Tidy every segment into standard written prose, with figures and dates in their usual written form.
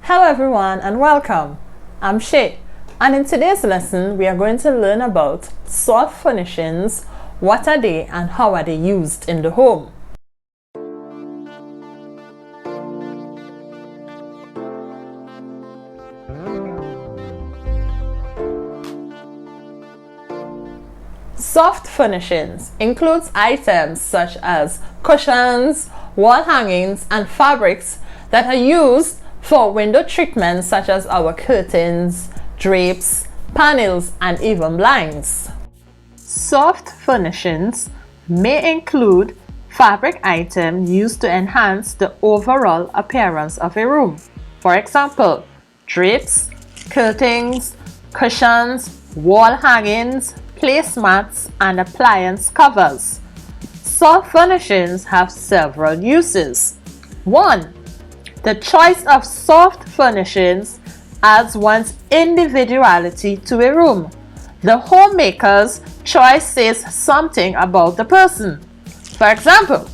Hello everyone and welcome. I'm Shay, and in today's lesson we are going to learn about soft furnishings, what are they and how are they used in the home. Soft furnishings includes items such as cushions, wall hangings, and fabrics that are used for window treatments such as our curtains, drapes, panels, and even blinds. Soft furnishings may include fabric items used to enhance the overall appearance of a room. For example, drapes, curtains, cushions, wall hangings, placemats, and appliance covers. Soft furnishings have several uses. 1. The choice of soft furnishings adds one's individuality to a room. The homemaker's choice says something about the person. For example,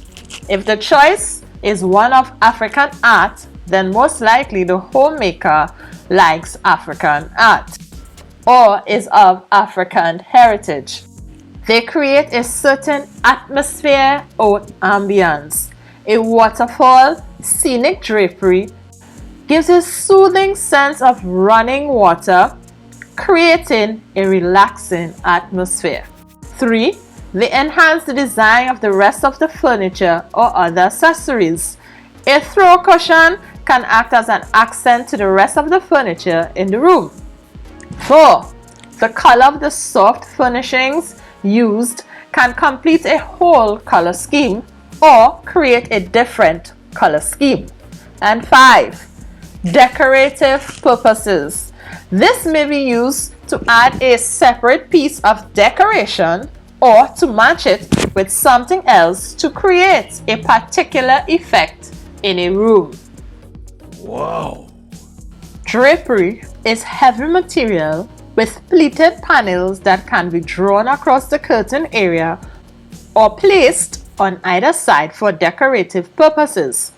if the choice is one of African art, then most likely the homemaker likes African art or is of African heritage. They create a certain atmosphere or ambience. A waterfall, scenic drapery gives a soothing sense of running water, creating a relaxing atmosphere. 3. They enhance the design of the rest of the furniture or other accessories. A throw cushion can act as an accent to the rest of the furniture in the room. 4. The color of the soft furnishings used can complete a whole color scheme or create a different color scheme. And 5. Decorative purposes. This may be used to add a separate piece of decoration or to match it with something else to create a particular effect in a room. Wow! Drapery is heavy material with pleated panels that can be drawn across the curtain area or placed on either side for decorative purposes.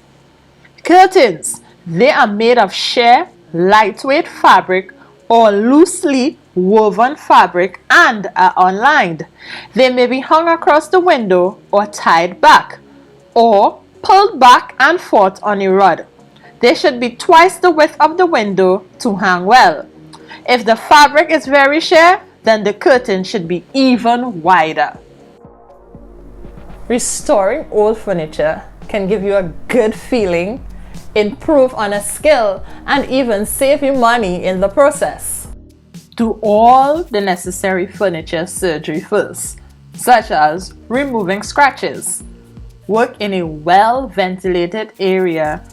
Curtains. They are made of sheer, lightweight fabric or loosely woven fabric and are unlined. They may be hung across the window or tied back or pulled back and forth on a rod. They should be twice the width of the window to hang well. If the fabric is very sheer, then the curtain should be even wider. Restoring old furniture can give you a good feeling, improve on a skill, and even save you money in the process. Do all the necessary furniture surgery first, such as removing scratches. Work in a well-ventilated area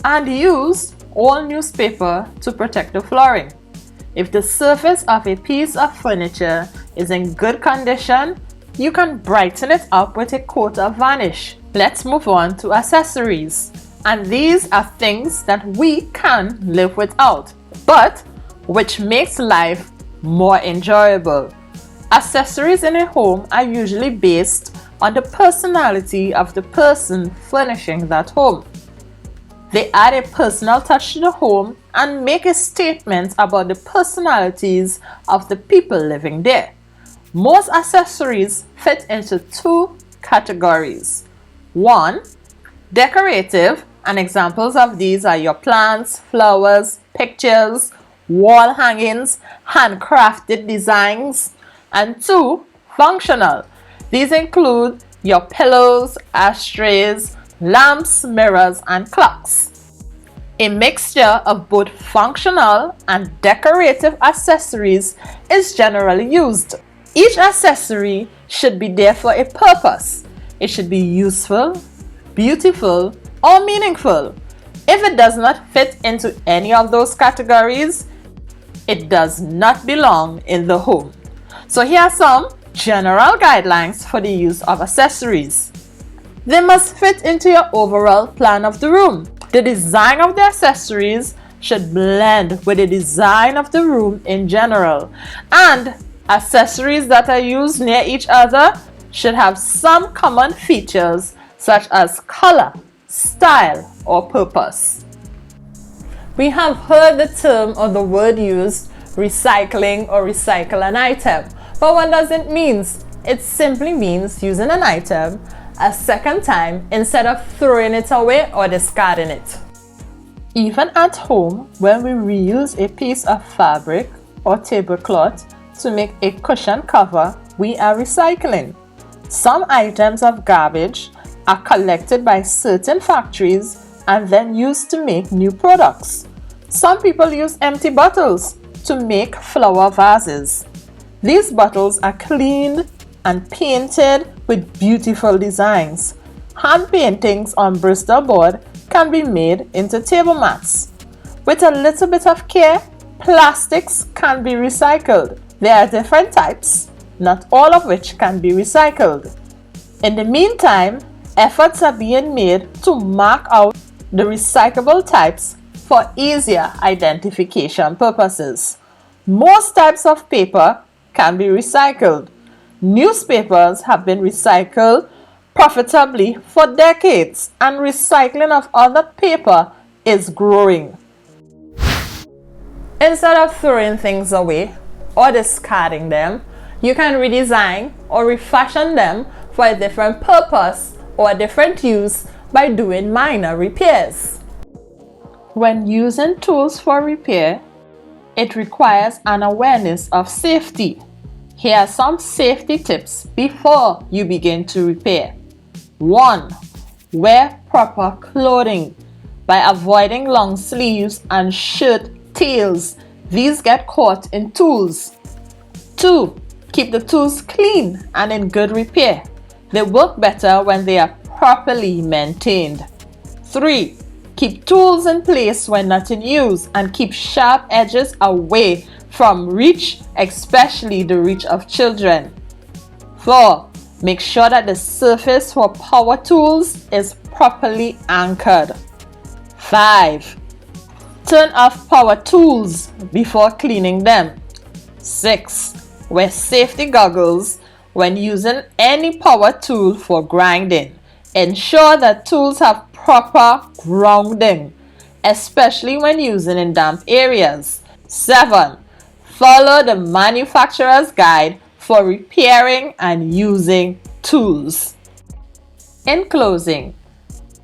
and use all newspaper to protect the flooring. If the surface of a piece of furniture is in good condition, you can brighten it up with a coat of varnish. Let's move on to accessories. And these are things that we can live without, but which makes life more enjoyable. Accessories in a home are usually based on the personality of the person furnishing that home. They add a personal touch to the home and make a statement about the personalities of the people living there. Most accessories fit into 2 categories. 1. Decorative, and examples of these are your plants, flowers, pictures, wall hangings, handcrafted designs. And 2. Functional. These include your pillows, ashtrays, lamps, mirrors, and clocks. A mixture of both functional and decorative accessories is generally used. Each accessory should be there for a purpose. It should be useful, beautiful, or meaningful. If it does not fit into any of those categories, it does not belong in the home. So here are some general guidelines for the use of accessories. They must fit into your overall plan of the room. The design of the accessories should blend with the design of the room in general, and accessories that are used near each other should have some common features such as color, style, or purpose. We have heard the term or the word used, recycling or recycle an item. But what does it mean? It simply means using an item a second time instead of throwing it away or discarding it. Even at home, when we reuse a piece of fabric or tablecloth to make a cushion cover, we are recycling. Some items of garbage are collected by certain factories and then used to make new products. Some people use empty bottles to make flower vases. These bottles are cleaned and painted with beautiful designs. Hand paintings on Bristol board can be made into table mats. With a little bit of care, plastics can be recycled. There are different types, not all of which can be recycled. In the meantime, efforts are being made to mark out the recyclable types for easier identification purposes. Most types of paper can be recycled. Newspapers have been recycled profitably for decades, and recycling of other paper is growing. Instead of throwing things away or discarding them, you can redesign or refashion them for a different purpose or a different use by doing minor repairs. When using tools for repair, it requires an awareness of safety. Here are some safety tips before you begin to repair. 1. Wear proper clothing. By avoiding long sleeves and shirt tails, these get caught in tools. 2. Keep the tools clean and in good repair. They work better when they are properly maintained. 3. Keep tools in place when not in use and keep sharp edges away from reach, especially the reach of children. 4. Make sure that the surface for power tools is properly anchored. 5. Turn off power tools before cleaning them. 6. Wear safety goggles when using any power tool for grinding. Ensure that tools have proper grounding, especially when using in damp areas. 7. Follow the manufacturer's guide for repairing and using tools. In closing,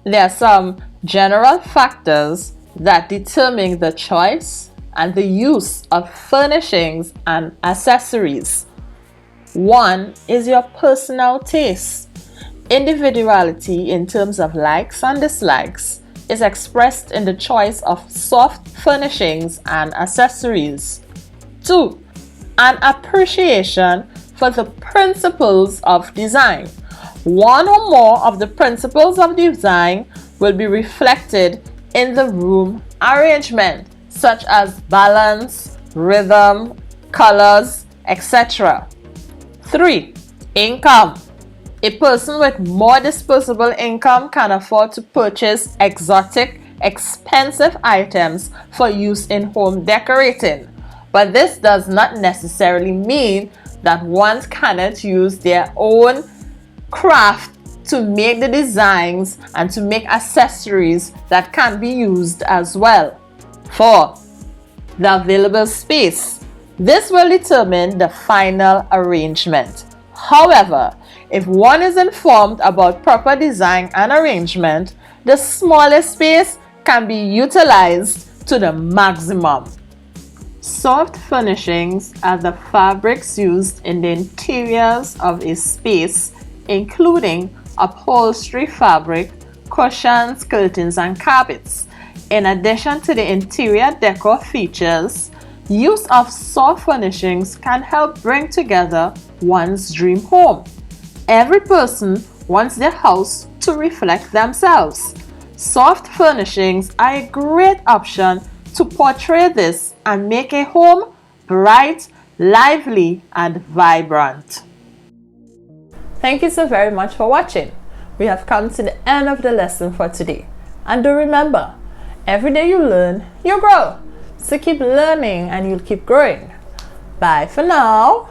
there are some general factors that determine the choice and the use of furnishings and accessories. 1 is your personal taste. Individuality in terms of likes and dislikes is expressed in the choice of soft furnishings and accessories. 2. An appreciation for the principles of design. One or more of the principles of design will be reflected in the room arrangement, such as balance, rhythm, colors, etc. 3. Income. A person with more disposable income can afford to purchase exotic, expensive items for use in home decorating. But this does not necessarily mean that one cannot use their own craft to make the designs and to make accessories that can be used as well. 4. The available space. This will determine the final arrangement. However, if one is informed about proper design and arrangement, the smallest space can be utilized to the maximum. Soft furnishings are the fabrics used in the interiors of a space, including upholstery fabric, cushions, curtains, and carpets. In addition to the interior decor features, use of soft furnishings can help bring together one's dream home. Every person wants their house to reflect themselves. Soft furnishings are a great option to portray this and make a home bright, lively, and vibrant. Thank you so very much for watching. We have come to the end of the lesson for today. And do remember, every day you learn, you grow. So keep learning and you'll keep growing. Bye for now.